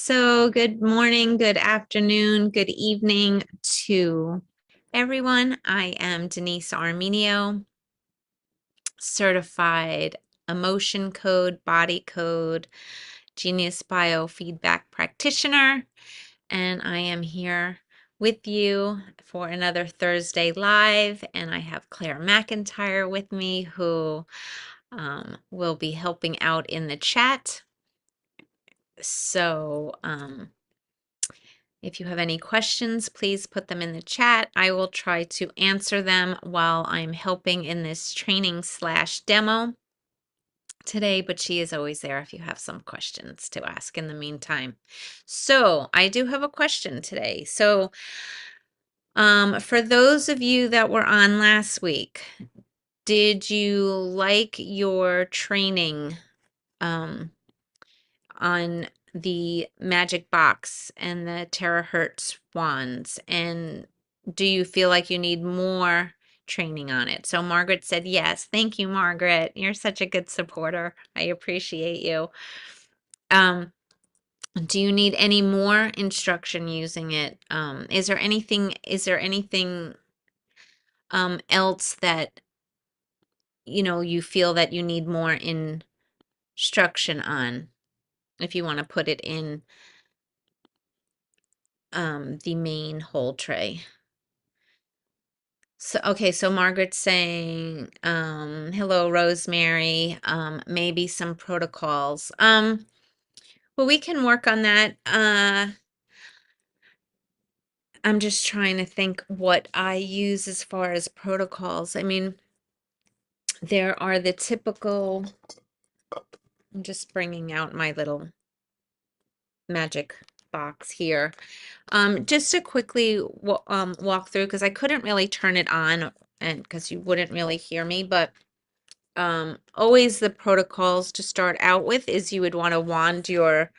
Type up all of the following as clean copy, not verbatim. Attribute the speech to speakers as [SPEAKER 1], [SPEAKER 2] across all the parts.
[SPEAKER 1] So, good morning, good afternoon, good evening to everyone. I am Denise Armenio, certified emotion code, body code, Genius biofeedback practitioner, and I am here with you for another Thursday live. And I have Claire McIntyre with me, who will be helping out in the chat. So, if you have any questions, please put them in the chat. I will try to answer them while I'm helping in this training/demo today, but she is always there if you have some questions to ask in the meantime. So I do have a question today. So for those of you that were on last week, did you like your training on the magic box and the terahertz wands? And do you feel like you need more training on it? So Margaret said yes. Thank you, Margaret. You're such a good supporter. I appreciate you. Do you need any more instruction using it? Is there anything else that you feel that you need more instruction on? If you want to put it in the main whole tray. So, okay, so Margaret's saying, hello, Rosemary, maybe some protocols. Well, we can work on that. I'm just trying to think what I use as far as protocols. I mean, there are the typical, I'm just bringing out my little magic box here. Just to quickly walk through, because I couldn't really turn it on and because you wouldn't really hear me, but always the protocols to start out with is you would want to wand your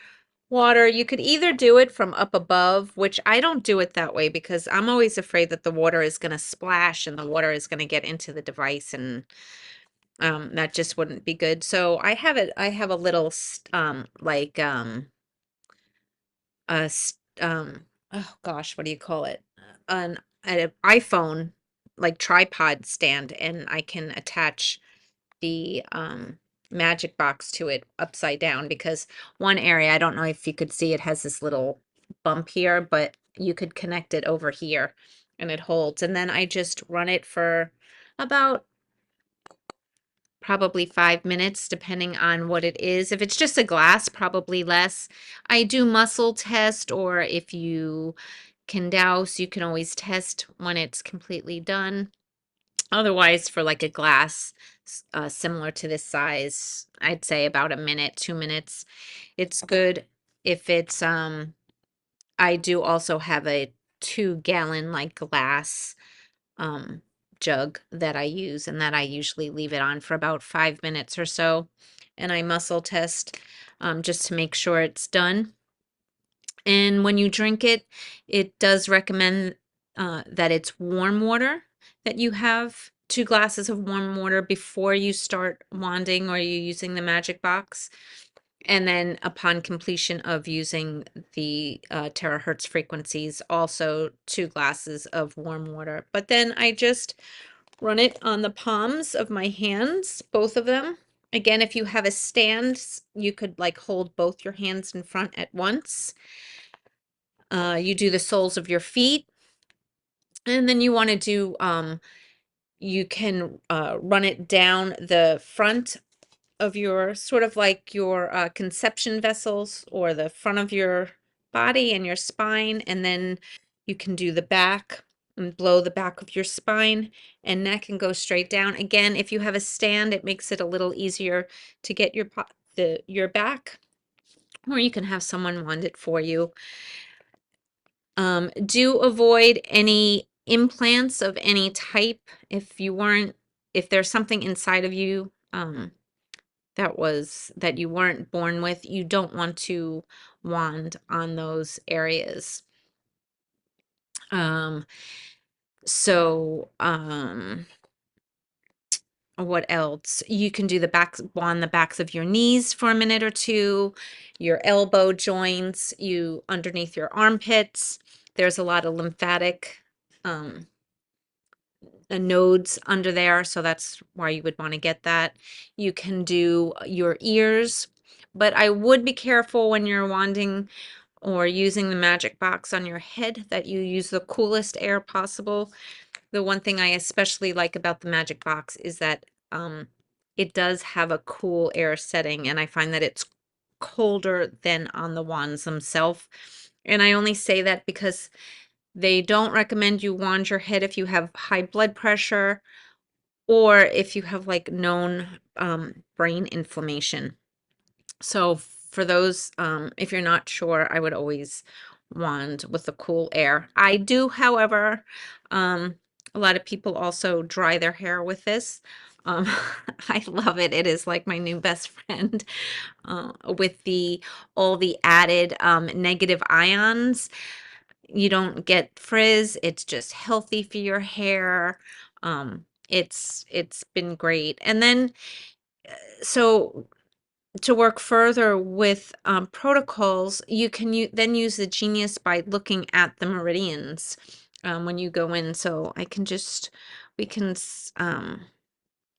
[SPEAKER 1] water. You could either do it from up above, which I don't do it that way because I'm always afraid that the water is going to splash and the water is going to get into the device, and that just wouldn't be good. So I have a little a oh gosh, what do you call it? An iPhone like tripod stand, and I can attach the magic box to it upside down, because one area, I don't know if you could see, it has this little bump here, but you could connect it over here and it holds. And then I just run it for about probably 5 minutes, depending on what it is. If it's just a glass, probably less. I do muscle test, or if you can douse, you can always test when it's completely done. Otherwise, for like a glass similar to this size, I'd say about a minute, 2 minutes. It's good. If it's I do also have a 2-gallon like glass jug that I use, and that I usually leave it on for about 5 minutes or so, and I muscle test just to make sure it's done. And when you drink it, it does recommend that it's warm water, that you have 2 glasses of warm water before you start wanding or you're using the magic box. And then upon completion of using the terahertz frequencies, also 2 glasses of warm water. But then I just run it on the palms of my hands, both of them. Again, if you have a stand, you could like hold both your hands in front at once. You do the soles of your feet, and then you want to do, you can run it down the front of your, sort of like your conception vessels, or the front of your body and your spine, and then you can do the back and blow the back of your spine and neck and go straight down. Again, if you have a stand, it makes it a little easier to get your back, or you can have someone wand it for you. Do avoid any implants of any type. If there's something inside of you that you weren't born with, you don't want to wand on those areas. So what else? You can do the backs on the backs of your knees for a minute or two, your elbow joints, you underneath your armpits. There's a lot of lymphatic um, nodes under there, so that's why you would want to get that. You can do your ears, but I would be careful when you're wanding or using the magic box on your head that you use the coolest air possible. The one thing I especially like about the magic box is that it does have a cool air setting, and I find that it's colder than on the wands themselves. And I only say that because they don't recommend you wand your head if you have high blood pressure or if you have like known brain inflammation. So for those, if you're not sure, I would always wand with the cool air. I do, however, a lot of people also dry their hair with this. Um, I love it. It is like my new best friend with all the added negative ions. You don't get frizz. It's just healthy for your hair. It's been great. And then so to work further with protocols, you can then use the Genius by looking at the meridians when you go in. So we can,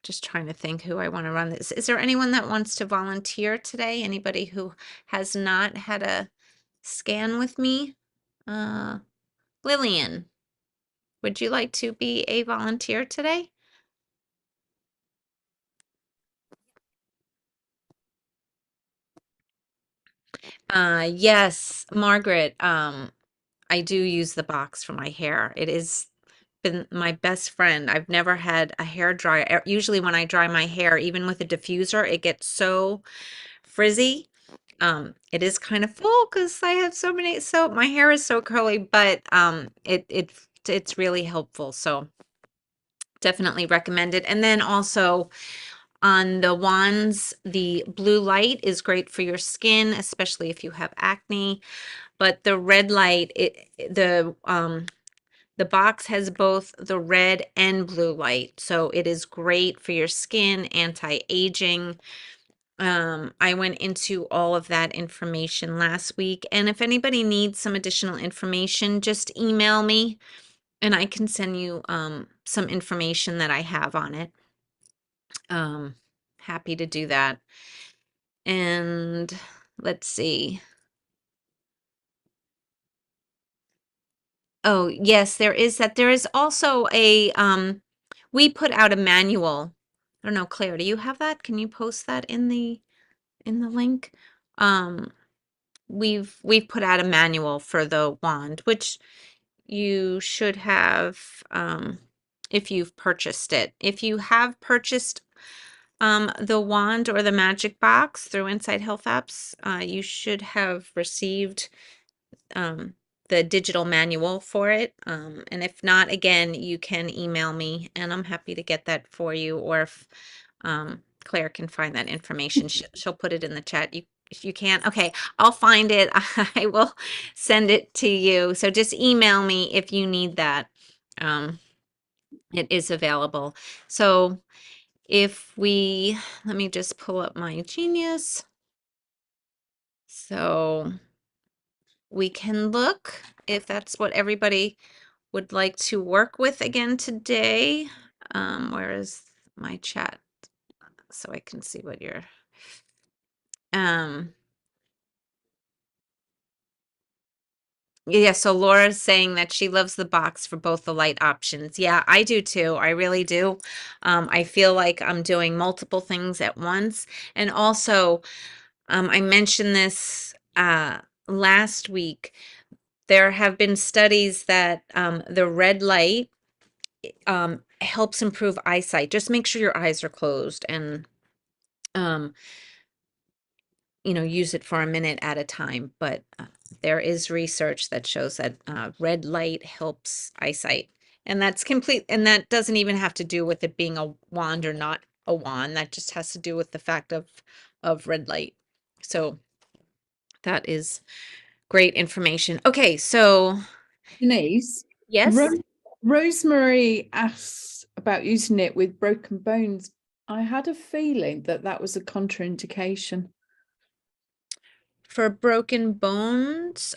[SPEAKER 1] just trying to think who I want to run this. Is there anyone that wants to volunteer today? Anybody who has not had a scan with me? Lillian, would you like to be a volunteer today? Yes, Margaret. I do use the box for my hair. It has been my best friend. I've never had a hair dryer. Usually when I dry my hair, even with a diffuser, it gets so frizzy. It is kind of full because I have so my hair is so curly, but it's really helpful. So definitely recommend it. And then also on the wands, the blue light is great for your skin, especially if you have acne. But the red light, the box has both the red and blue light, so it is great for your skin, anti-aging. I went into all of that information last week, and if anybody needs some additional information, just email me and I can send you some information that I have on it. Happy to do that. And let's see. Oh, yes, there is that. There is also we put out a manual. I don't know, Claire, do you have that? Can you post that in the link? Um, we've put out a manual for the wand, which you should have if you've purchased it. If you have purchased the wand or the magic box through Inside Health Apps, you should have received um, the digital manual for it. And if not, again, you can email me and I'm happy to get that for you. Or if Claire can find that information, she'll put it in the chat. If you can't, okay, I'll find it. I will send it to you. So just email me if you need that. It is available. So let me just pull up my Genius. So we can look if that's what everybody would like to work with again today. Where is my chat? So I can see what you're, yeah, so Laura's saying that she loves the box for both the light options. Yeah, I do too. I really do. I feel like I'm doing multiple things at once. And also, I mentioned this last week. There have been studies that the red light helps improve eyesight. Just make sure your eyes are closed and um, use it for a minute at a time. But there is research that shows that red light helps eyesight. And that's complete. And that doesn't even have to do with it being a wand or not a wand. That just has to do with the fact of red light. So that is great information. Okay, so
[SPEAKER 2] Denise,
[SPEAKER 1] yes.
[SPEAKER 2] Rosemary asks about using it with broken bones I had a feeling that that was a contraindication.
[SPEAKER 1] For broken bones,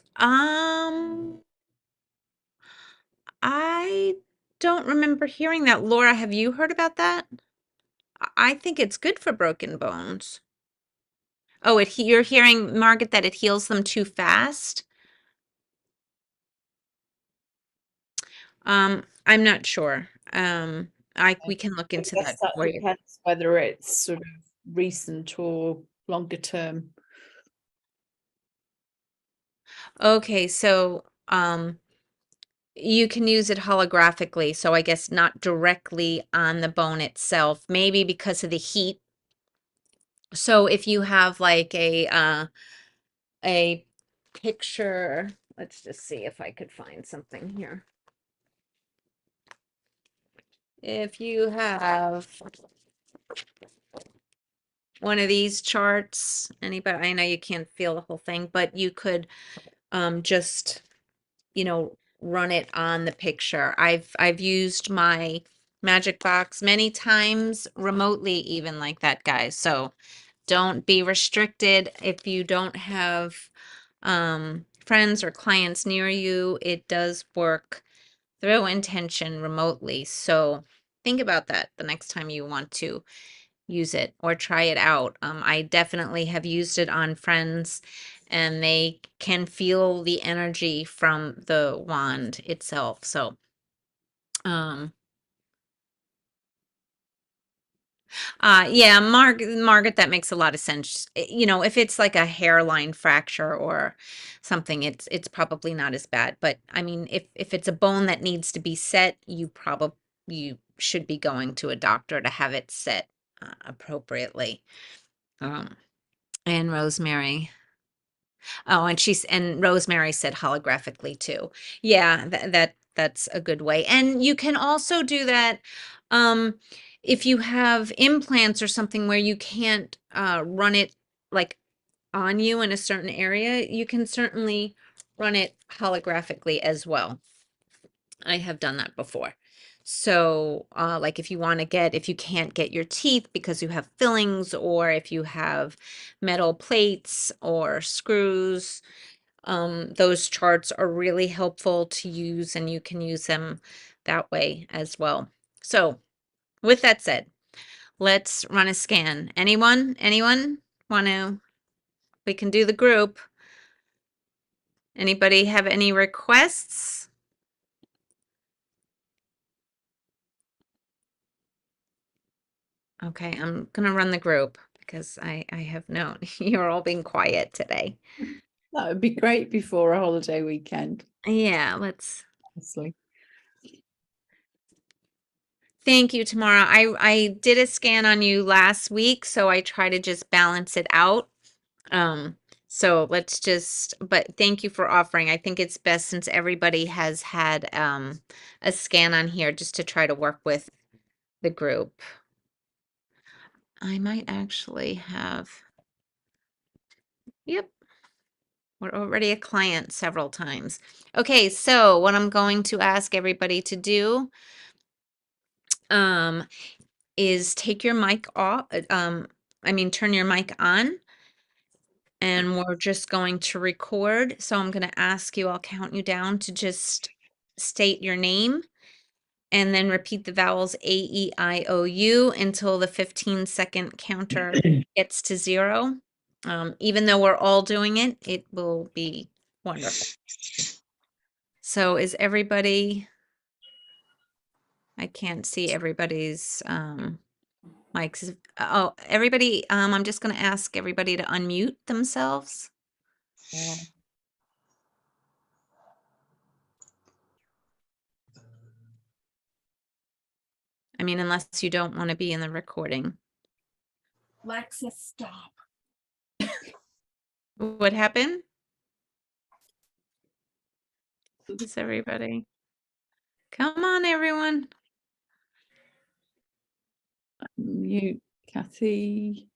[SPEAKER 1] I don't remember hearing that. Laura, have you heard about that? I think it's good for broken bones. Oh, you're hearing, Margaret, that it heals them too fast? I'm not sure. We can look
[SPEAKER 2] I
[SPEAKER 1] into
[SPEAKER 2] guess
[SPEAKER 1] that
[SPEAKER 2] that
[SPEAKER 1] for you.
[SPEAKER 2] depends whether it's sort of recent or longer term.
[SPEAKER 1] Okay, so you can use it holographically, so I guess not directly on the bone itself, maybe because of the heat. So if you have like a picture, let's just see if I could find something here. If you have one of these charts, anybody, I know you can't feel the whole thing, but you could just, run it on the picture. I've used my magic box many times remotely, even like that, guys. So don't be restricted if you don't have friends or clients near you. It does work through intention remotely. So think about that the next time you want to use it or try it out. I definitely have used it on friends and they can feel the energy from the wand itself. So, um, yeah, Margaret, that makes a lot of sense. If it's like a hairline fracture or something, it's probably not as bad. But I mean, if it's a bone that needs to be set, you should be going to a doctor to have it set appropriately. Um, and Rosemary. Oh, and Rosemary said holographically too. Yeah, that's a good way. And you can also do that um if you have implants or something where you can't run it like on you in a certain area, you can certainly run it holographically as well. I have done that before. So, like if you can't get your teeth because you have fillings, or if you have metal plates or screws, those charts are really helpful to use and you can use them that way as well. So with that said, let's run a scan. Anyone want to, we can do the group. Anybody have any requests? Okay, I'm gonna run the group because I have known you're all being quiet today.
[SPEAKER 2] That would be great before a holiday weekend,
[SPEAKER 1] Yeah, let's.
[SPEAKER 2] honestly.
[SPEAKER 1] Thank you, Tamara. I did a scan on you last week, so I try to just balance it out. Um, so but thank you for offering. I think it's best since everybody has had a scan on here just to try to work with the group. I might actually have, yep, we're already a client several times. Okay, so what I'm going to ask everybody to do um is take your mic off, turn your mic on. And we're just going to record. So I'm going to ask you, I'll count you down to just state your name and then repeat the vowels A, E, I, O, U until the 15-second counter gets to 0. Even though we're all doing it, it will be wonderful. So is everybody, I can't see everybody's mics. Oh, everybody, I'm just going to ask everybody to unmute themselves.
[SPEAKER 2] Yeah.
[SPEAKER 1] I mean, unless you don't want to be in the recording.
[SPEAKER 2] Alexa, stop.
[SPEAKER 1] What happened? Is everybody? Come on, everyone.
[SPEAKER 2] Mute, Kathy.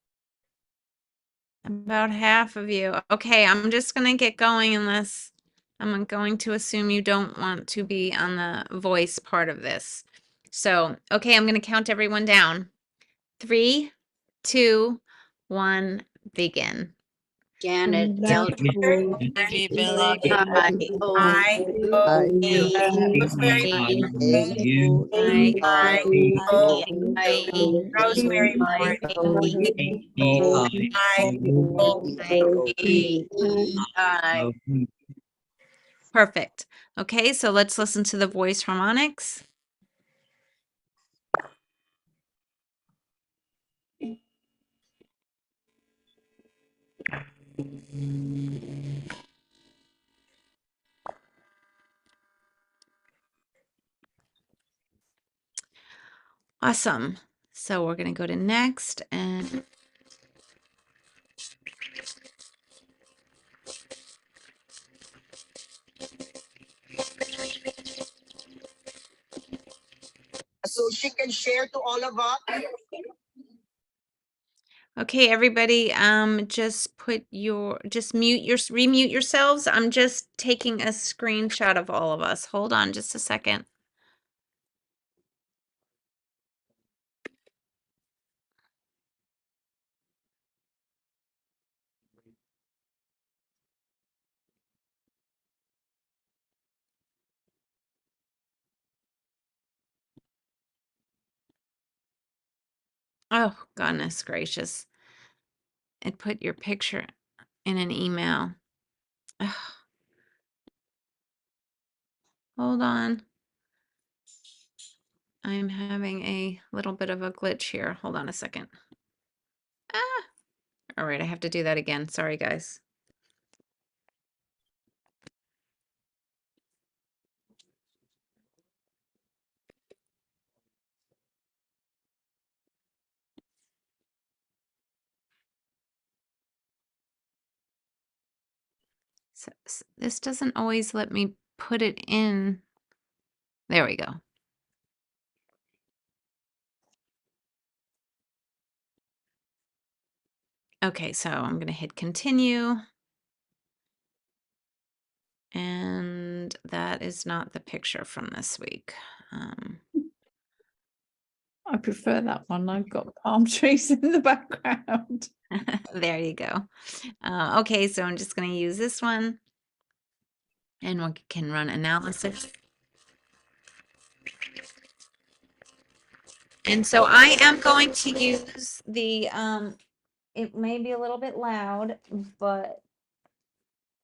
[SPEAKER 1] About half of you. Okay, I'm just going to get going unless I'm going to assume you don't want to be on the voice part of this. So, okay, I'm going to count everyone down. 3, 2, 1, begin.
[SPEAKER 3] Janet L.
[SPEAKER 4] Ivy Billy
[SPEAKER 3] Rosemary Rosemary
[SPEAKER 1] Perfect. Okay, so let's listen to the voice harmonics. Awesome. So we're going to go to next and
[SPEAKER 5] so she can share to all of us.
[SPEAKER 1] okay, everybody, just remute yourselves. I'm just taking a screenshot of all of us. Hold on just a second. Oh, goodness gracious. It put your picture in an email. Ugh. Hold on. I'm having a little bit of a glitch here. Hold on a second. Ah. All right, I have to do that again. Sorry, guys. So, this doesn't always let me put it in. There we go. Okay, so I'm going to hit continue. And that is not the picture from this week.
[SPEAKER 2] I prefer that one. I've got palm trees in the background.
[SPEAKER 1] There you go. Okay, so I'm just going to use this one. And we can run analysis. And so I am going to use the, it may be a little bit loud, but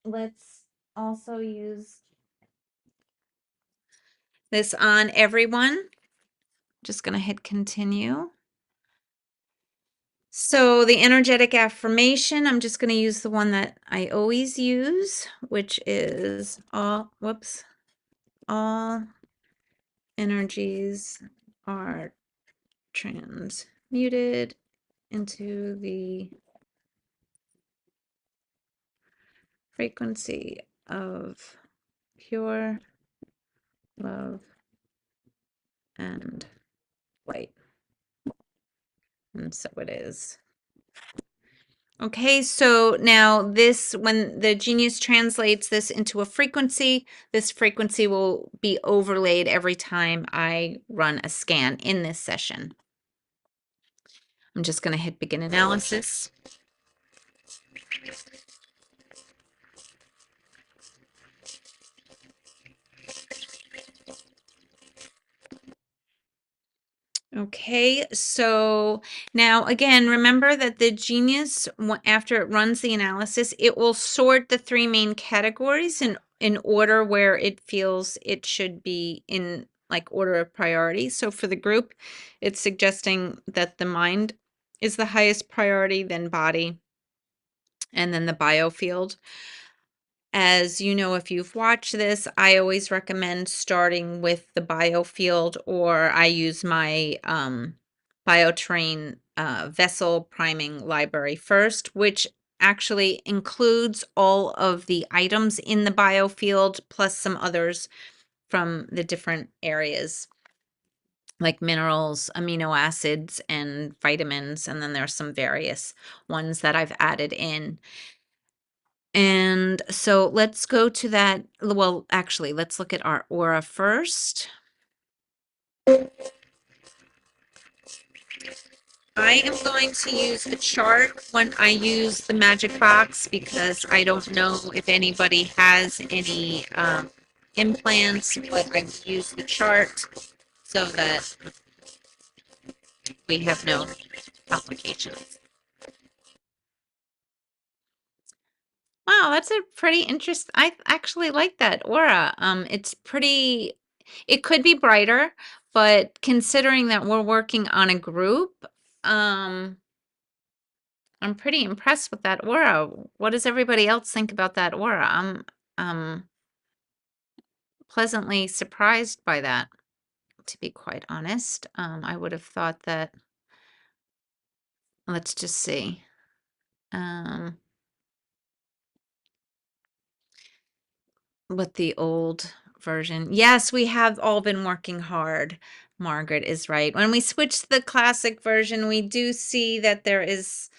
[SPEAKER 1] let's also use this on everyone. Just going to hit continue. So the energetic affirmation, I'm just going to use the one that I always use, which is all energies are transmuted into the frequency of pure love and light. And so it is. Okay, so now this, when the Genius translates this into a frequency, this frequency will be overlaid every time I run a scan in this session. I'm just going to hit begin analysis. Okay, so now again, remember that the Genius, after it runs the analysis, it will sort the 3 main categories in order where it feels it should be in like order of priority. So for the group, it's suggesting that the mind is the highest priority, then body, and then the biofield. As you know, if you've watched this, I always recommend starting with the biofield, or I use my BioTrain vessel priming library first, which actually includes all of the items in the biofield plus some others from the different areas like minerals, amino acids, and vitamins. And then there's some various ones that I've added in. And so let's go to that. Well, actually, let's look at our aura first. I I am going to use a chart when I use the magic box because I don't know if anybody has any implants, but I will use the chart so that we have no complications. Wow, that's a pretty interesting. I actually like that aura. It's pretty. It could be brighter, but considering that we're working on a group, I'm pretty impressed with that aura. What does everybody else think about that aura? I'm pleasantly surprised by that, to be quite honest. I would have thought that. Let's just see. With the old version. Yes, we have all been working hard. Margaret is right. When we switch to the classic version, we do see that there is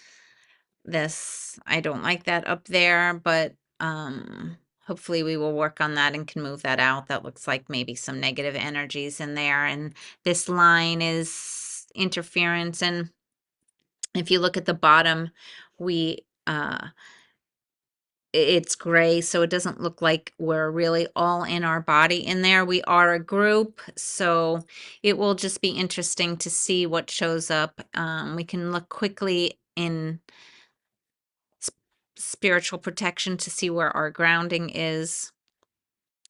[SPEAKER 1] this. I don't like that up there, but hopefully we will work on that and can move that out. That looks like maybe some negative energies in there. And this line is interference. And if you look at the bottom, we it's gray, so it doesn't look like we're really all in our body in there. We are a group, so it will just be interesting to see what shows up. We can look quickly in spiritual protection to see where our grounding is.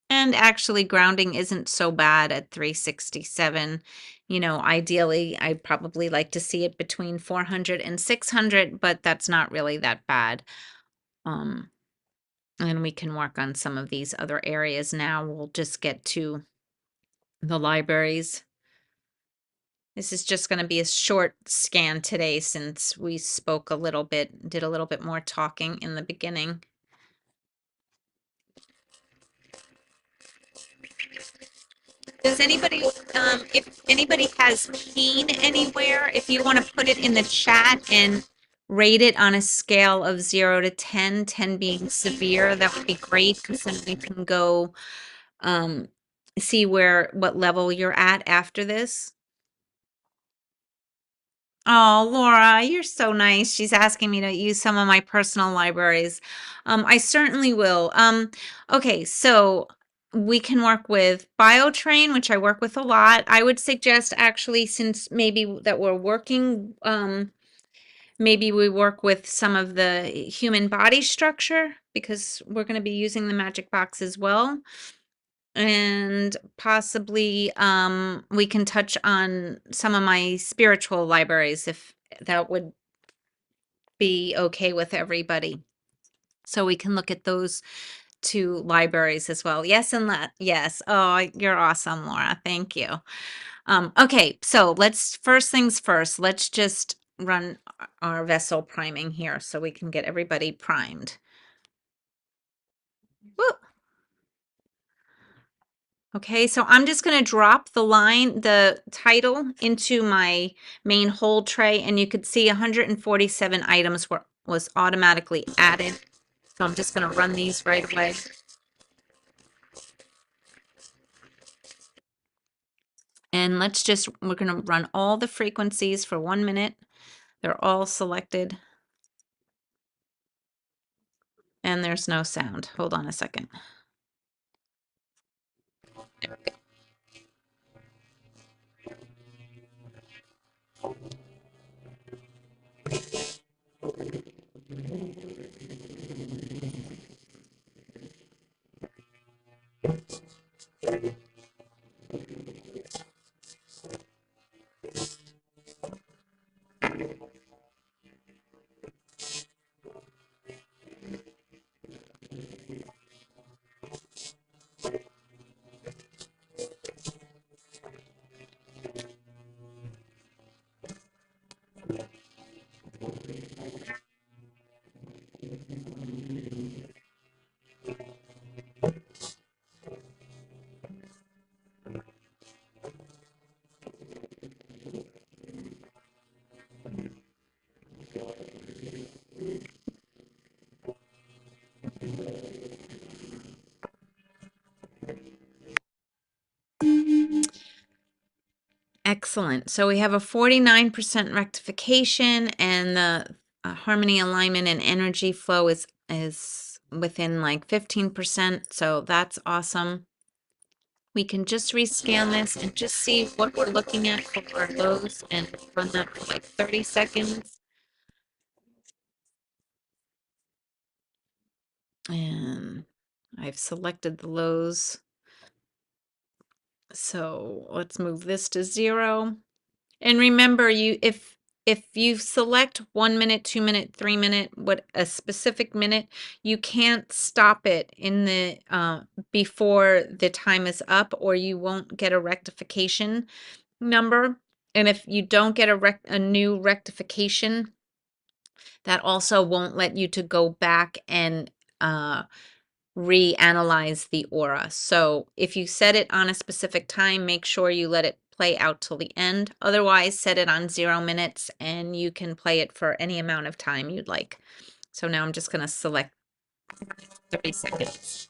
[SPEAKER 1] And actually, grounding isn't so bad at 367. You know, ideally, I'd probably like to see it between 400 and 600, but that's not really that bad. And we can work on some of these other areas now. We'll just get to the libraries. This is just going to be a short scan today since we spoke a little bit, did a little bit more talking in the beginning. Does anybody, if anybody has pain anywhere, if you want to put it in the chat and rate it on a scale of 0 to 10, 10 being severe, that would be great because then we can go see what level you're at after this. Oh, Laura, you're so nice. She's asking me to use some of my personal libraries. I certainly will. Okay, so we can work with BioTrain, which I work with a lot. I would suggest actually, since maybe that we're working, maybe we work with some of the human body structure because we're going to be using the magic box as well. And possibly we can touch on some of my spiritual libraries if that would be okay with everybody. So we can look at those two libraries as well. Yes, and yes. Oh, you're awesome, Laura. Thank you. Okay, so first things first, let's just run our vessel priming here so we can get everybody primed. Woo. Okay, so I'm just going to drop the title into my main hold tray, and you could see 147 items was automatically added. So I'm just going to run these right away. And we're going to run all the frequencies for 1 minute. They're all selected. And there's no sound. Hold on a second. There we go. Excellent. So we have a 49% rectification, and the harmony, alignment, and energy flow is within like 15%. So that's awesome. We can just rescan this and just see what we're looking at for our lows and run that for like 30 seconds. And I've selected the lows. So let's move this to 0. And remember, if you select 1 minute, 2 minute, 3 minute, what a specific minute, you can't stop it in the before the time is up, or you won't get a rectification number. And if you don't get a new rectification, that also won't let you to go back and reanalyze the aura. So if you set it on a specific time, make sure you let it play out till the end. Otherwise, set it on 0 minutes and you can play it for any amount of time you'd like. So now I'm just going to select 30 seconds.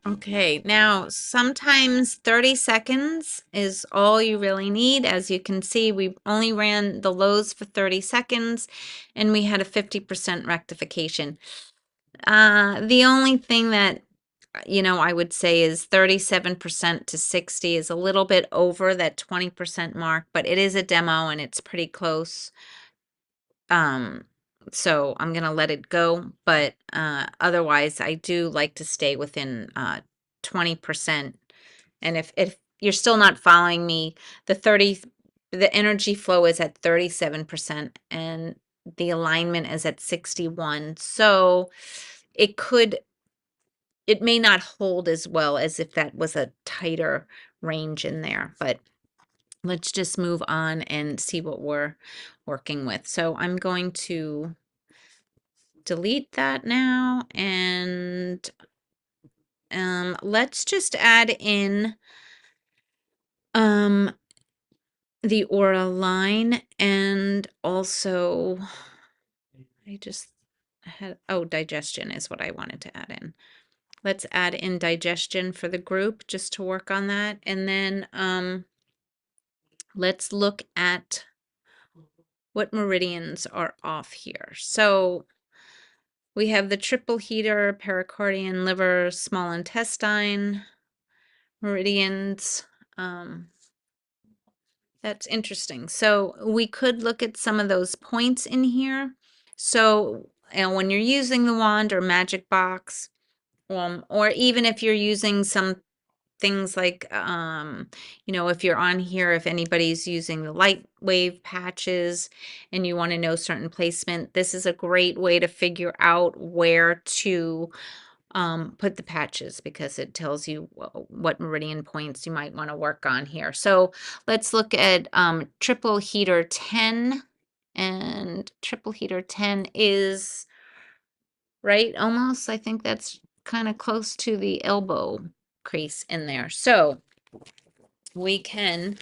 [SPEAKER 1] Okay, now sometimes 30 seconds is all you really need. As you can see, we only ran the lows for 30 seconds and we had a 50% rectification. The only thing that, I would say is 37% to 60 is a little bit over that 20% mark, but it is a demo and it's pretty close. So I'm going to let it go, but otherwise I do like to stay within 20%. And if you're still not following me, the energy flow is at 37% and the alignment is at 61. So it may not hold as well as if that was a tighter range in there, but let's just move on and see what we're working with. So I'm going to delete that now, and let's just add in the aura line, and also I just had, digestion is what I wanted to add in. Let's add in digestion for the group just to work on that. And then let's look at what meridians are off here. So we have the triple heater, pericardium, liver, small intestine, meridians. That's interesting. So we could look at some of those points in here. So when you're using the wand or magic box, or even if you're using some things like, if you're on here, if anybody's using the light wave patches and you want to know certain placement, this is a great way to figure out where to put the patches, because it tells you what meridian points you might want to work on here. So let's look at triple heater 10, and triple heater 10 is right almost, I think that's kind of close to the elbow crease in there. So we can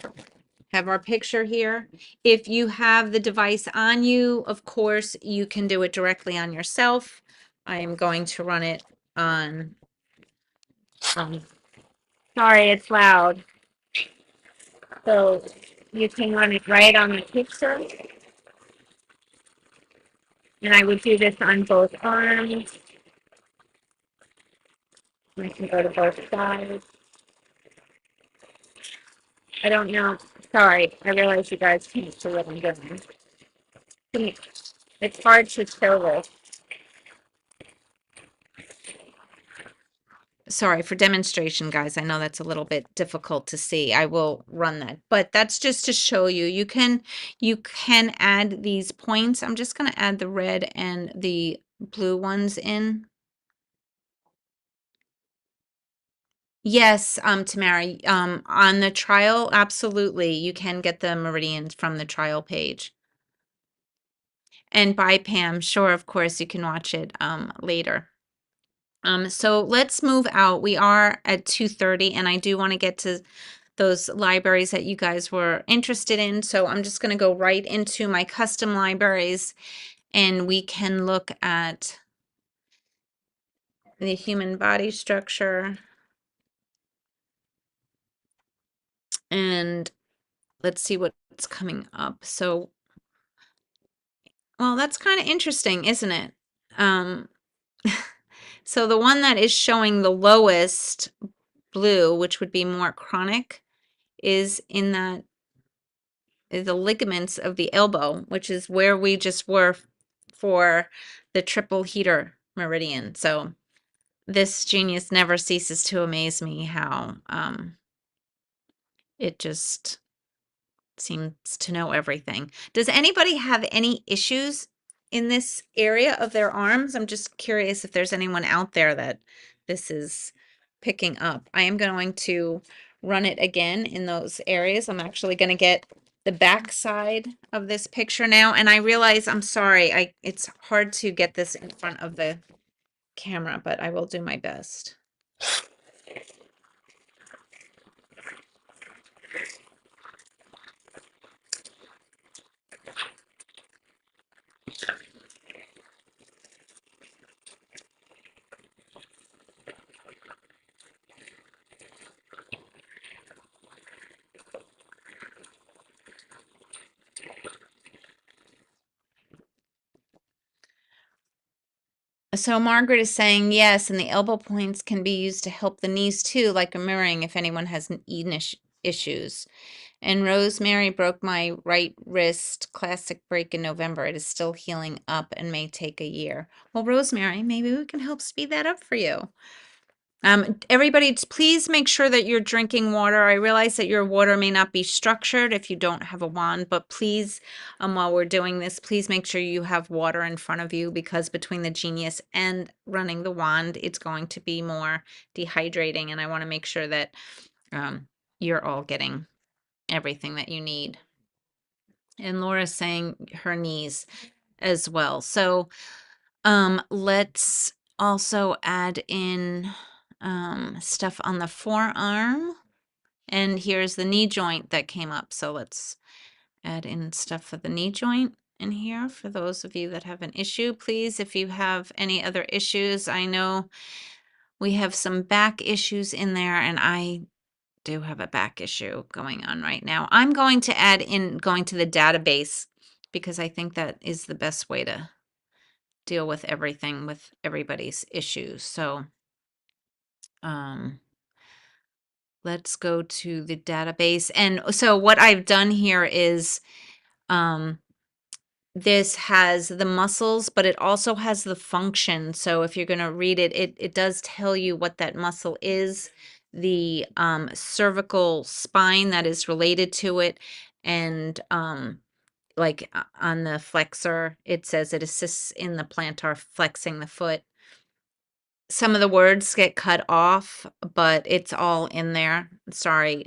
[SPEAKER 1] have our picture here. If you have the device on you, of course, you can do it directly on yourself. I am going to run it on, sorry, it's loud. So you can run it right on the picture. And I would do this on both arms. I can go to both sides. I don't know. Sorry, I realize you guys can't see what I'm doing. It's hard to show this. Sorry for demonstration, guys. I know that's a little bit difficult to see. I will run that, but that's just to show you. You can add these points. I'm just going to add the red and the blue ones in. Yes, Tamara, on the trial, absolutely, you can get the meridians from the trial page. And by Pam, sure, of course, you can watch it later. So let's move out. We are at 2:30, and I do want to get to those libraries that you guys were interested in. So I'm just going to go right into my custom libraries, and we can look at the human body structure. And let's see what's coming up. So, well, that's kind of interesting, isn't it? So the one that is showing the lowest blue, which would be more chronic, is in that is the ligaments of the elbow, which is where we just were for the triple heater meridian. So this genius never ceases to amaze me how it just seems to know everything. Does anybody have any issues in this area of their arms? I'm just curious if there's anyone out there that this is picking up. I am going to run it again in those areas. I'm actually going to get the back side of this picture now. And I realize, I'm sorry, it's hard to get this in front of the camera, but I will do my best. So Margaret is saying yes, and the elbow points can be used to help the knees too, like a mirroring if anyone has issues. And Rosemary broke my right wrist, classic break in November. It is still healing up and may take a year. Well, Rosemary, maybe we can help speed that up for you. Everybody, please make sure that you're drinking water. I realize that your water may not be structured if you don't have a wand, but please, while we're doing this, please make sure you have water in front of you, because between the Genius and running the wand, it's going to be more dehydrating, and I want to make sure that you're all getting everything that you need. And Laura's saying her knees as well. So let's also add in stuff on the forearm. And here's the knee joint that came up. So let's add in stuff for the knee joint in here for those of you that have an issue. Please, if you have any other issues, I know we have some back issues in there, and I do have a back issue going on right now. I'm going to add in going to the database, because I think that is the best way to deal with everything with everybody's issues. So let's go to the database. And so what I've done here is this has the muscles, but it also has the function. So if you're going to read it, it does tell you what that muscle is, the cervical spine that is related to it, and like on the flexor, it says it assists in the plantar flexing the foot. Some of the words get cut off, but it's all in there. Sorry.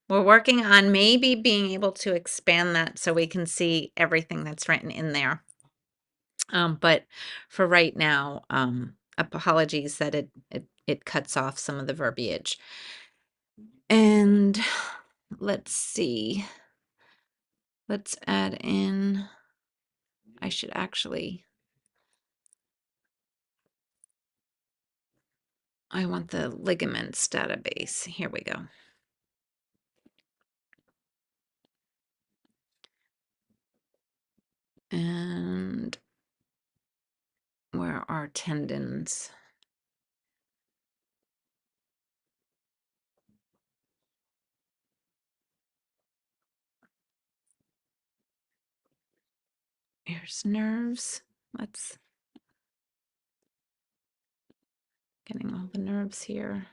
[SPEAKER 1] We're working on maybe being able to expand that so we can see everything that's written in there. But for right now, apologies that it cuts off some of the verbiage. And let's see. Let's add in, I should actually, I want the ligaments database. Here we go. And where are tendons? Here's nerves. Let's getting all the nerves here.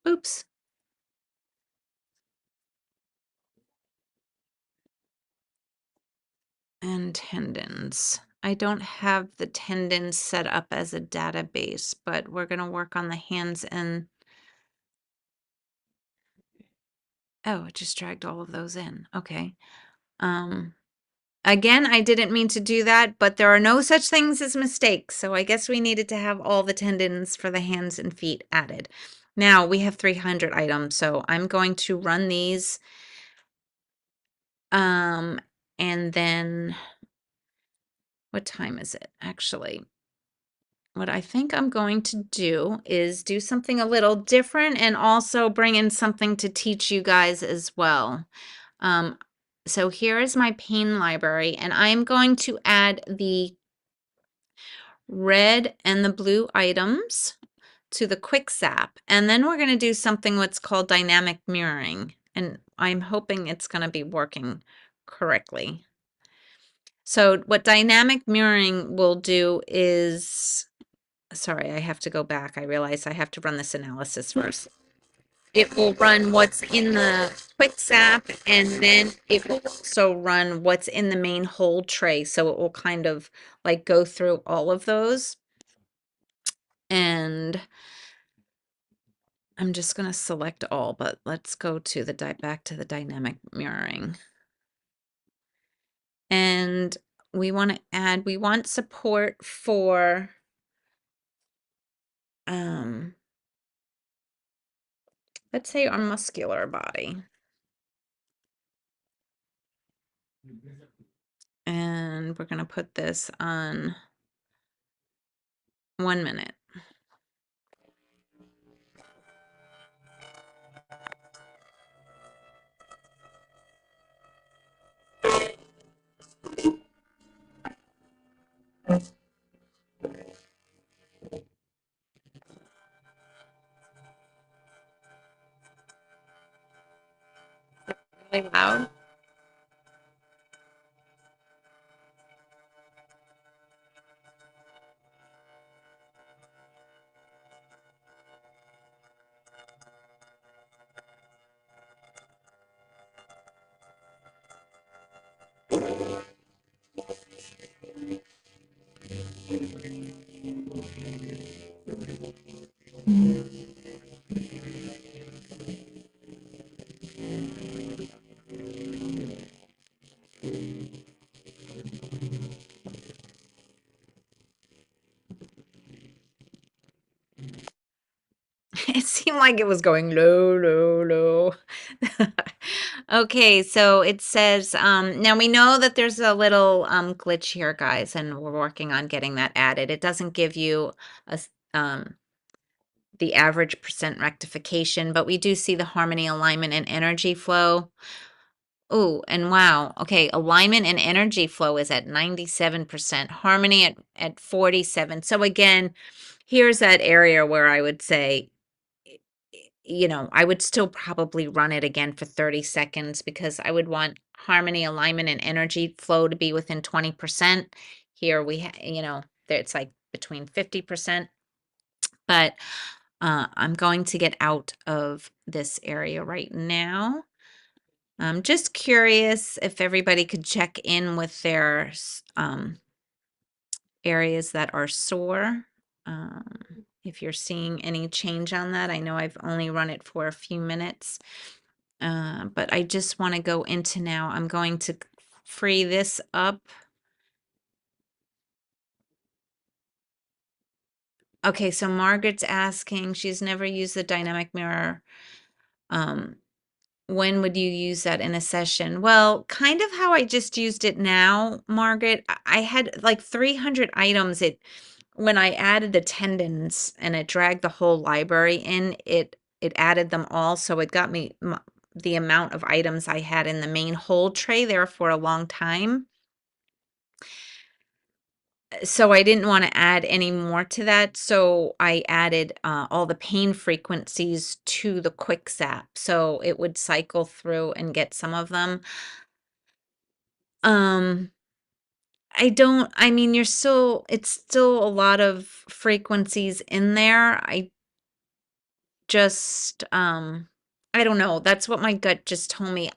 [SPEAKER 1] Oops. And tendons. I don't have the tendons set up as a database, but we're going to work on the hands and Oh, it just dragged all of those in. Okay. Again, I didn't mean to do that, but there are no such things as mistakes. So I guess we needed to have all the tendons for the hands and feet added. Now we have 300 items, so I'm going to run these. And then what time is it? Actually, what I think I'm going to do is do something a little different and also bring in something to teach you guys as well. So here is my pain library, and I'm going to add the red and the blue items to the quick zap. And then we're going to do something what's called dynamic mirroring. And I'm hoping it's going to be working correctly. So what dynamic mirroring will do is, sorry, I have to go back. I realize I have to run this analysis first. It will run what's in the quick zap, and then it will also run what's in the main hold tray. So it will kind of like go through all of those. And I'm just going to select all, but let's go to the back to the dynamic mirroring. And we want to add, we want support for let's say our muscular body. And we're going to put this on 1 minute. Really loud. It seemed like it was going low, low, low. Okay, so it says, now we know that there's a little glitch here, guys, and we're working on getting that added. It doesn't give you a, the average percent rectification, but we do see the harmony, alignment, and energy flow. Oh, and wow. Okay, alignment and energy flow is at 97%, harmony at 47. So again, here's that area where I would say, you know, I would still probably run it again for 30 seconds because I would want harmony, alignment, and energy flow to be within 20%. Here we, you know, there it's like between 50%. But I'm going to get out of this area right now. I'm just curious if everybody could check in with their areas that are sore. If you're seeing any change on that. I know I've only run it for a few minutes, but I just want to go into now. I'm going to free this up. Okay, so Margaret's asking, she's never used the dynamic mirror. When would you use that in a session? Well, kind of how I just used it now, Margaret. I had like 300 items. When I added the tendons and it dragged the whole library in, it added them all. So it got me the amount of items I had in the main hold tray there for a long time. So I didn't want to add any more to that. So I added all the pain frequencies to the quick zap. So it would cycle through and get some of them. I mean, it's still a lot of frequencies in there. I just, I don't know. That's what my gut just told me.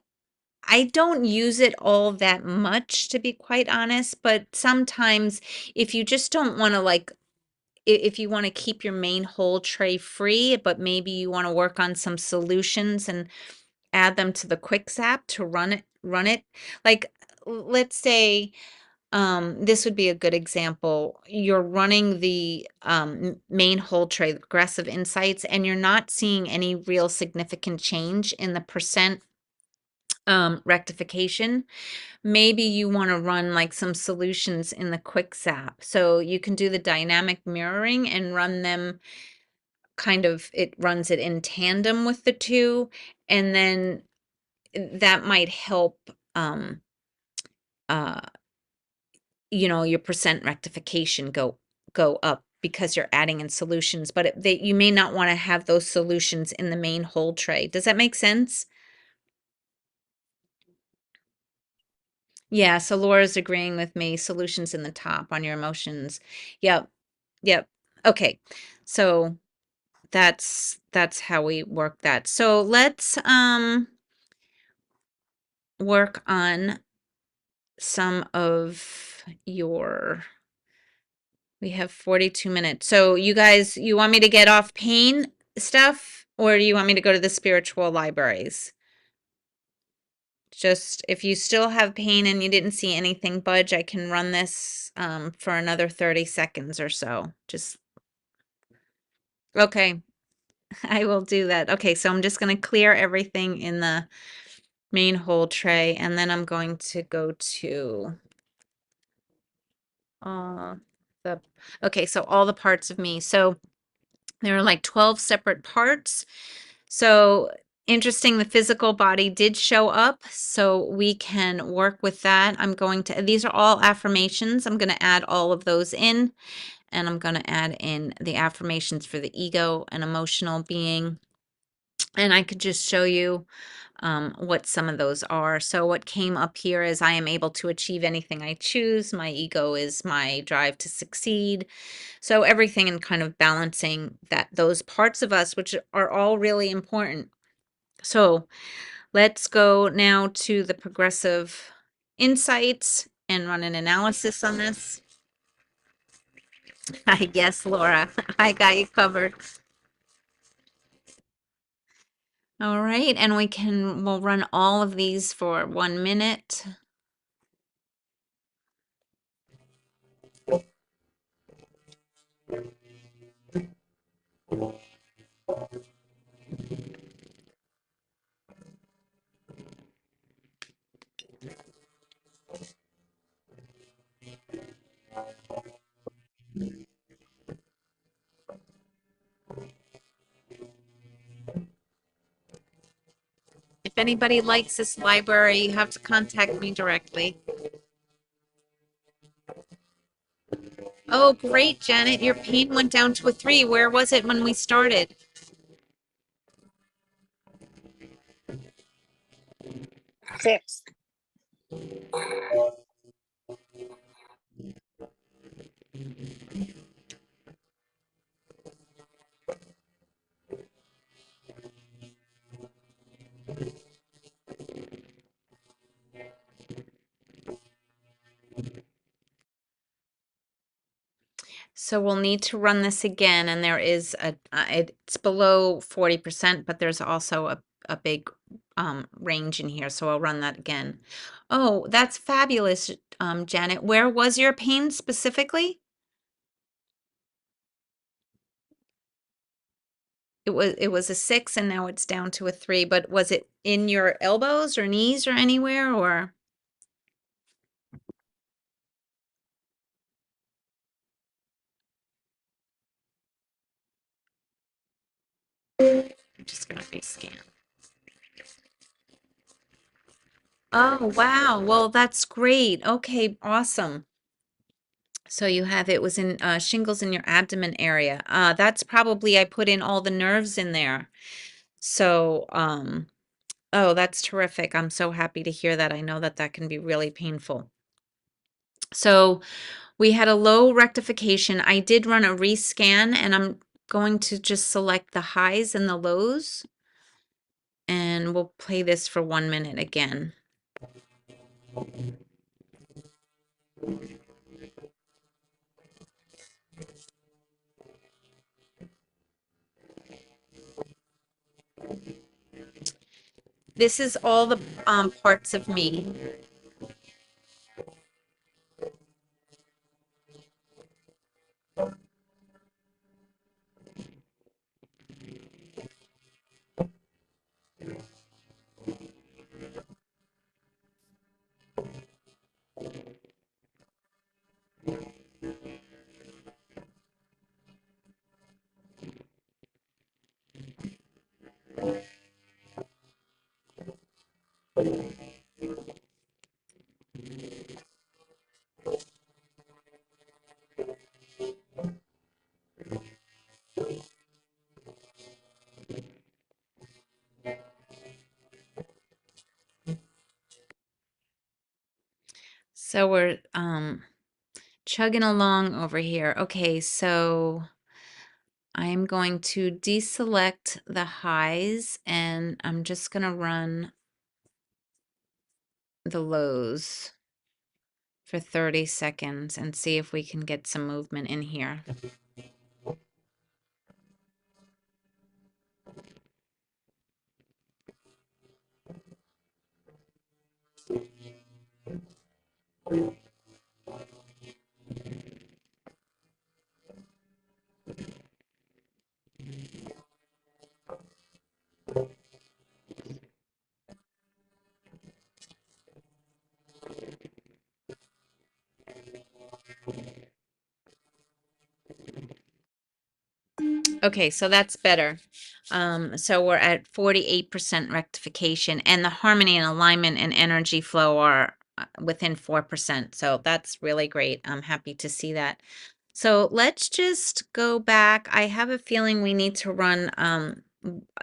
[SPEAKER 1] I don't use it all that much, to be quite honest, but sometimes if you just don't want to like, if you want to keep your main whole tray free, but maybe you want to work on some solutions and add them to the quick zap to run it. Like, let's say, this would be a good example. You're running the main whole tray, the progressive insights, and you're not seeing any real significant change in the percent rectification. Maybe you want to run like some solutions in the quick zap. So you can do the dynamic mirroring and run them kind of, it runs it in tandem with the two, and then that might help uh your percent rectification go up because you're adding in solutions, but you may not want to have those solutions in the main whole tray. Does that make sense? Yeah, so Laura's agreeing with me. Solutions in the top on your emotions. Yep. Yep. Okay. So that's how we work that. So let's work on some of your, we have 42 minutes. So you guys, you want me to get off pain stuff, or do you want me to go to the spiritual libraries? Just if you still have pain and you didn't see anything budge, I can run this for another 30 seconds or so. Just, okay, I will do that. Okay, so I'm just going to clear everything in the main whole tray, and then I'm going to go to the, okay, so all the parts of me. So there are like 12 separate parts. So interesting, the physical body did show up, so we can work with that. I'm going to, these are all affirmations. I'm going to add all of those in, and I'm going to add in the affirmations for the ego and emotional being. And I could just show you what some of those are. So what came up here is I am able to achieve anything I choose. My ego is my drive to succeed. So everything in kind of balancing that, those parts of us, which are all really important. So let's go now to the progressive insights and run an analysis on this. I guess, Laura, I got you covered. All right, and we'll run all of these for 1 minute. If anybody likes this library, you have to contact me directly. Oh, great, Janet. Your pain went down to a 3. Where was it when we started?
[SPEAKER 5] 6.
[SPEAKER 1] So we'll need to run this again, and there is it's below 40%, but there's also a big range in here, so I'll run that again. Oh, that's fabulous, Janet. Where was your pain specifically? It was a 6, and now it's down to a 3, but was it in your elbows or knees or anywhere, or? I'm just gonna rescan. Oh, wow. Well, that's great. Okay, awesome. So you have, it was in shingles in your abdomen area. That's probably, I put in all the nerves in there. So, oh, that's terrific. I'm so happy to hear that. I know that that can be really painful. So we had a low rectification. I did run a rescan, and I'm going to just select the highs and the lows, and we'll play this for 1 minute again. This is all the parts of me. So we're chugging along over here. Okay, so I'm going to deselect the highs and I'm just going to run the lows for 30 seconds and see if we can get some movement in here. Okay, so that's better. So we're at 48% rectification, and the harmony and alignment and energy flow are within 4%. So that's really great. I'm happy to see that. So let's just go back. I have a feeling we need to run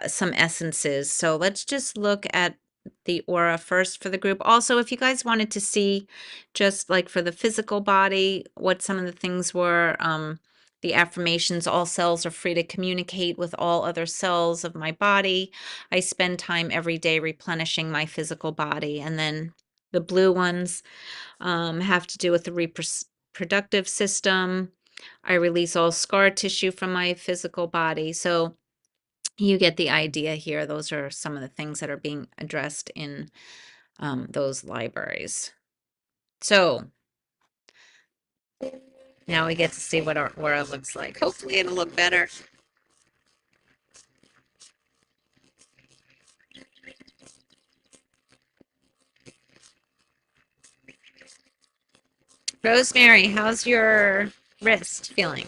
[SPEAKER 1] some essences. So let's just look at the aura first for the group. Also, if you guys wanted to see just like for the physical body, what some of the things were, the affirmations, all cells are free to communicate with all other cells of my body. I spend time every day replenishing my physical body. And then the blue ones have to do with the reproductive system. I release all scar tissue from my physical body. So you get the idea here. Those are some of the things that are being addressed in those libraries. So now we get to see what our aura looks like. Hopefully it'll look better. Rosemary, how's your wrist feeling?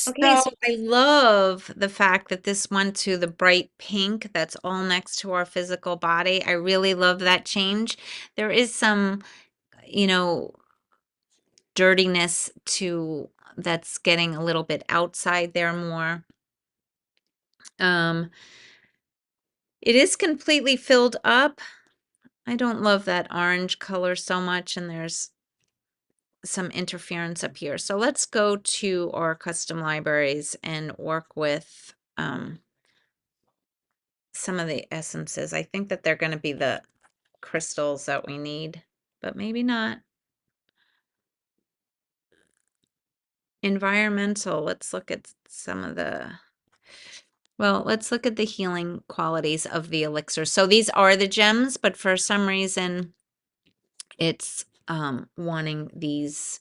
[SPEAKER 1] Okay, so I love the fact that this went to the bright pink that's all next to our physical body. I really love that change. There is some, you know, dirtiness to that's getting a little bit outside there more. Um, it is completely filled up. I don't love that orange color so much, and there's some interference up here. So let's go to our custom libraries and work with some of the essences. I think that they're going to be the crystals that we need, but maybe not. Environmental, let's look at some of the, well, let's look at the healing qualities of the elixir. So these are the gems, but for some reason it's wanting these.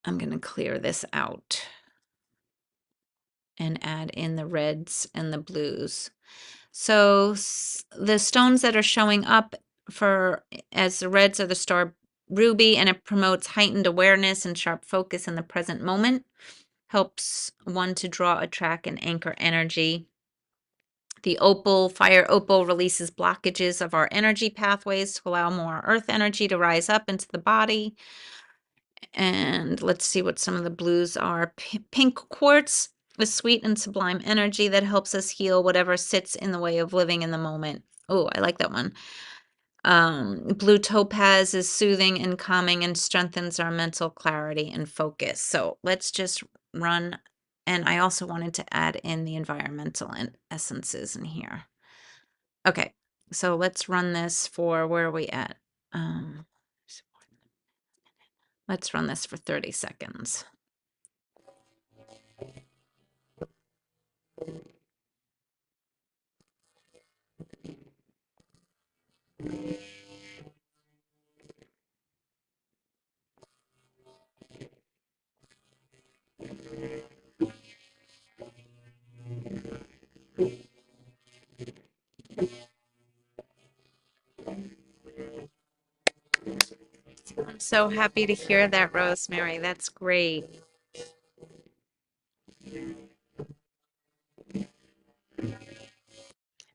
[SPEAKER 1] I'm going to clear this out and add in the reds and the blues. So the stones that are showing up for as the reds are the star ruby, and it promotes heightened awareness and sharp focus in the present moment. Helps one to draw, attract, and anchor energy. The opal, fire opal, releases blockages of our energy pathways to allow more earth energy to rise up into the body. And let's see what some of the blues are. Pink quartz, a sweet and sublime energy that helps us heal whatever sits in the way of living in the moment. Oh, I like that one. Blue topaz is soothing and calming and strengthens our mental clarity and focus. So let's just run. And I also wanted to add in the environmental essences in here. Okay, so let's run this for, where are we at? Let's run this for 30 seconds. I'm so happy to hear that, Rosemary. That's great.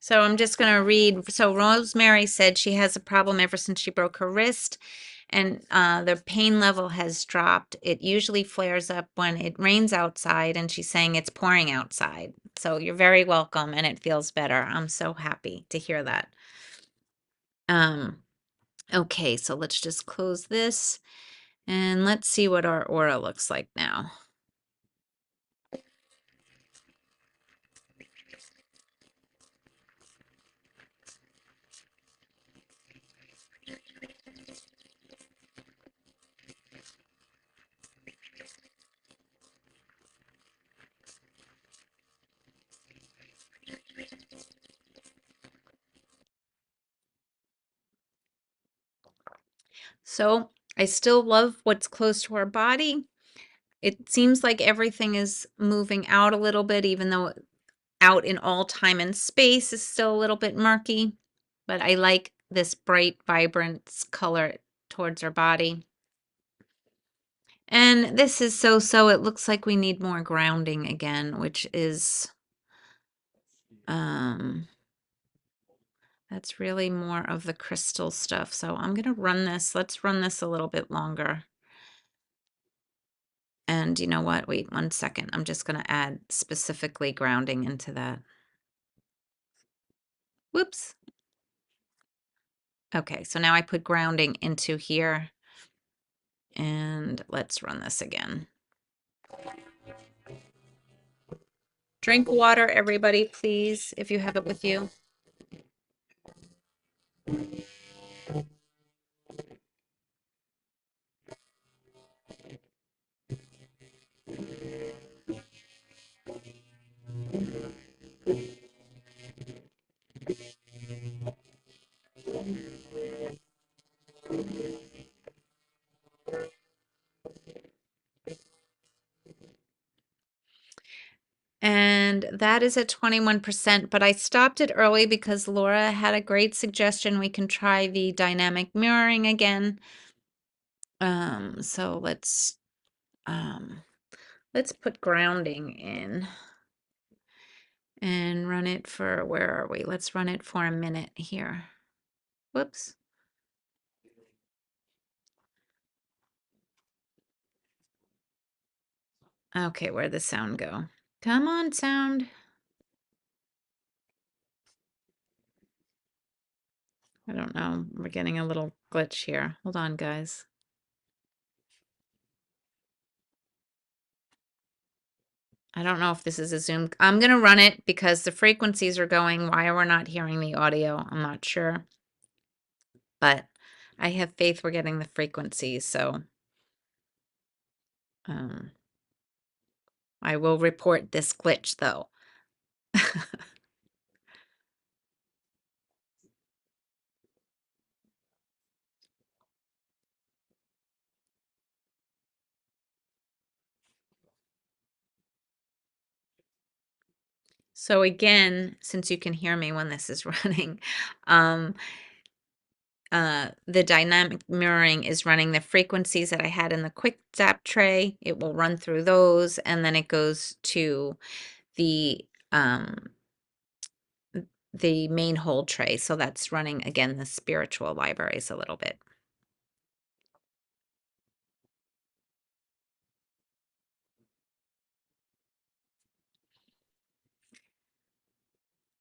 [SPEAKER 1] So I'm just going to read. So Rosemary said she has a problem ever since she broke her wrist, and the pain level has dropped. It usually flares up when it rains outside, and she's saying it's pouring outside. So you're very welcome, and it feels better. I'm so happy to hear that. Okay, so let's just close this, and let's see what our aura looks like now. So I still love what's close to our body. It seems like everything is moving out a little bit, even though out in all time and space is still a little bit murky. But I like this bright, vibrant color towards our body. And this is so, it looks like we need more grounding again, which is, that's really more of the crystal stuff. So I'm going to run this. Let's run this a little bit longer. And you know what? Wait 1 second. I'm just going to add specifically grounding into that. Whoops. Okay, so now I put grounding into here. And let's run this again. Drink water, everybody, please, if you have it with you. And that is at 21%, but I stopped it early because Laura had a great suggestion. We can try the dynamic mirroring again. So let's put grounding in and run it for, where are we? Let's run it for a minute here. Whoops. Okay, where'd the sound go? Come on, sound. I don't know. We're getting a little glitch here. Hold on, guys. I don't know if this is a Zoom. I'm going to run it because the frequencies are going. Why we're not hearing the audio, I'm not sure. But I have faith we're getting the frequencies, so I will report this glitch, though. So again, since you can hear me when this is running, the dynamic mirroring is running the frequencies that I had in the quick zap tray. It will run through those, and then it goes to the main hold tray. So that's running again the spiritual libraries a little bit.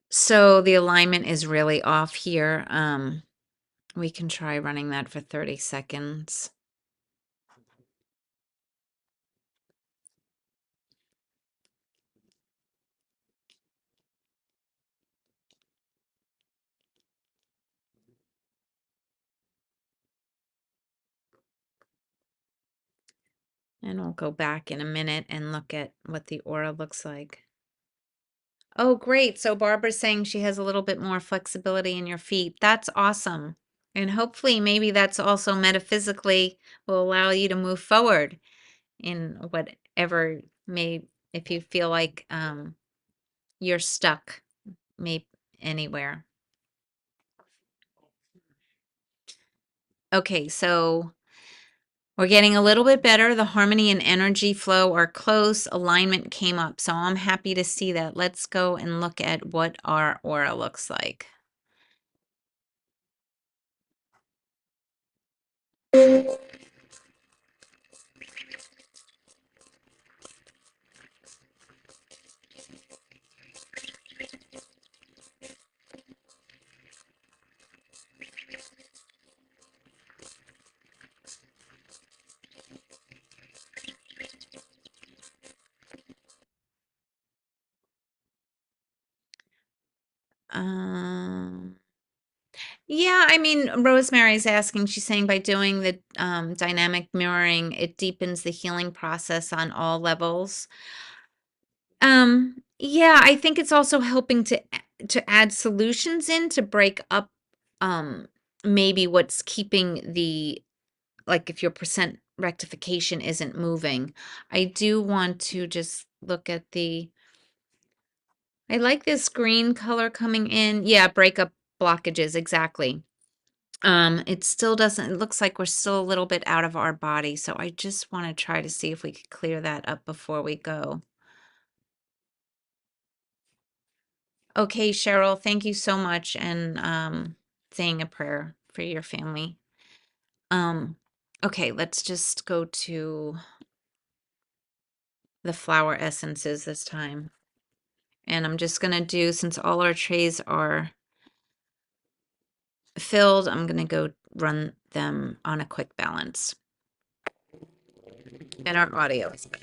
[SPEAKER 1] So the alignment is really off here. We can try running that for 30 seconds. And we'll go back in a minute and look at what the aura looks like. Oh, great. So Barbara's saying she has a little bit more flexibility in your feet. That's awesome. And hopefully maybe that's also metaphysically will allow you to move forward in whatever if you feel like you're stuck maybe anywhere. Okay, so we're getting a little bit better. The harmony and energy flow are close. Alignment came up. So I'm happy to see that. Let's go and look at what our aura looks like. Yeah, I mean, Rosemary's asking, she's saying by doing the dynamic mirroring, it deepens the healing process on all levels. Yeah, I think it's also helping to add solutions in to break up um maybe what's keeping the, like, if your percent rectification isn't moving. I do want to just look at I like this green color coming in. Yeah, break up blockages, exactly. It still doesn't, it looks like we're still a little bit out of our body, so I just want to try to see if we could clear that up before we go. Okay, Cheryl, thank you so much, and saying a prayer for your family. Okay, let's just go to the flower essences this time. And I'm just gonna do, since all our trays are filled, I'm gonna go run them on a quick balance. And our audio is good.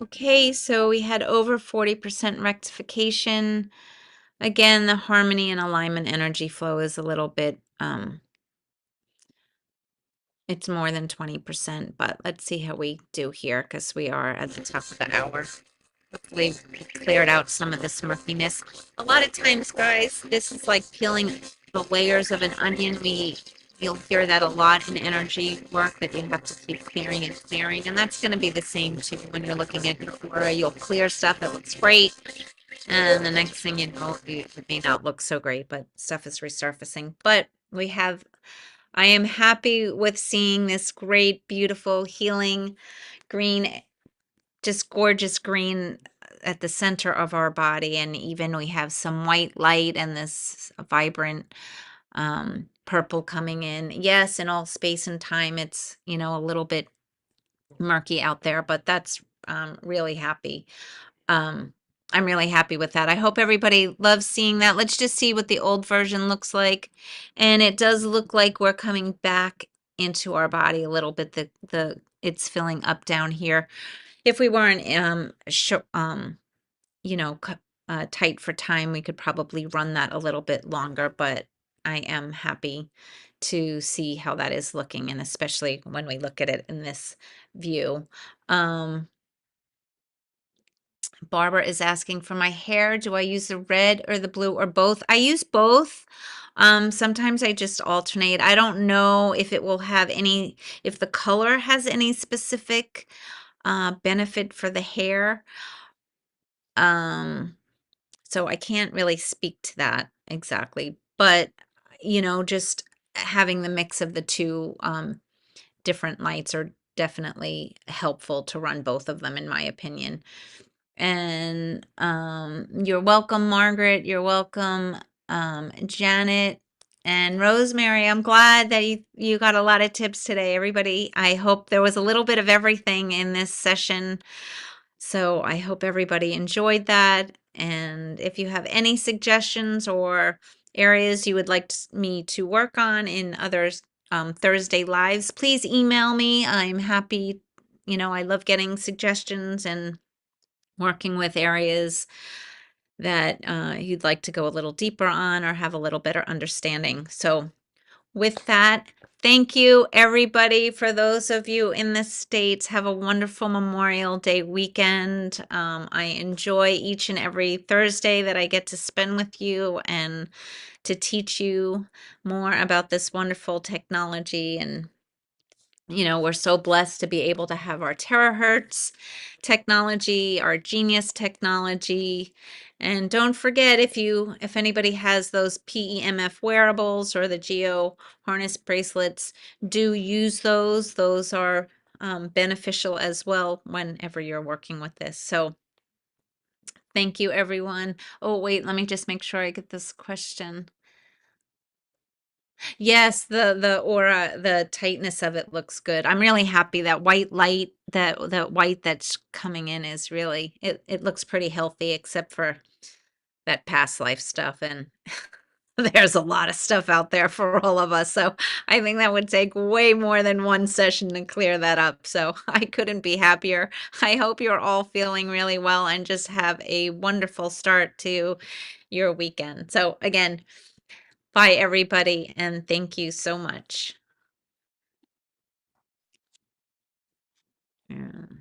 [SPEAKER 1] Okay, so we had over 40% rectification. Again, the harmony and alignment energy flow is a little bit, it's more than 20%, but let's see how we do here, because we are at the top of the hour. Hopefully we cleared out some of this murkiness. A lot of times, guys, this is like peeling the layers of an onion. You'll hear that a lot in energy work, that you have to keep clearing and clearing, and that's going to be the same too when you're looking at your flora. You'll clear stuff that looks great, and the next thing you know, it may not look so great, but stuff is resurfacing. But I am happy with seeing this great, beautiful, healing green, just gorgeous green at the center of our body. And even we have some white light and this vibrant purple coming in. Yes, in all space and time, it's, a little bit murky out there, but that's really happy. I'm really happy with that. I hope everybody loves seeing that. Let's just see what the old version looks like. And it does look like we're coming back into our body a little bit. It's filling up down here. If we weren't tight for time, we could probably run that a little bit longer, but I am happy to see how that is looking, and especially when we look at it in this view. Barbara is asking, for my hair, do I use the red or the blue or both? I use both. Sometimes I just alternate. I don't know if it will have if the color has any specific benefit for the hair. So I can't really speak to that exactly, but just having the mix of the two different lights are definitely helpful to run both of them, in my opinion. And you're welcome, Margaret. You're welcome, Janet and Rosemary. I'm glad that you got a lot of tips today, everybody. I hope there was a little bit of everything in this session. So I hope everybody enjoyed that. And if you have any suggestions or areas you would like me to work on in other Thursday lives, please email me. I'm happy. I love getting suggestions and working with areas that you'd like to go a little deeper on or have a little better understanding. So with that, thank you everybody. For those of you in the States, have a wonderful Memorial Day weekend. I enjoy each and every Thursday that I get to spend with you and to teach you more about this wonderful technology. And we're so blessed to be able to have our terahertz technology, our Genius technology. And don't forget, if anybody has those PEMF wearables or the Geo harness bracelets, do use those. Those are beneficial as well whenever you're working with this. So thank you, everyone. Oh, wait, let me just make sure I get this question. Yes, the aura, the tightness of it looks good. I'm really happy that white light, that white that's coming in is really, it looks pretty healthy, except for that past life stuff. And there's a lot of stuff out there for all of us. So I think that would take way more than one session to clear that up. So I couldn't be happier. I hope you're all feeling really well and just have a wonderful start to your weekend. So again, bye, everybody, and thank you so much. Yeah.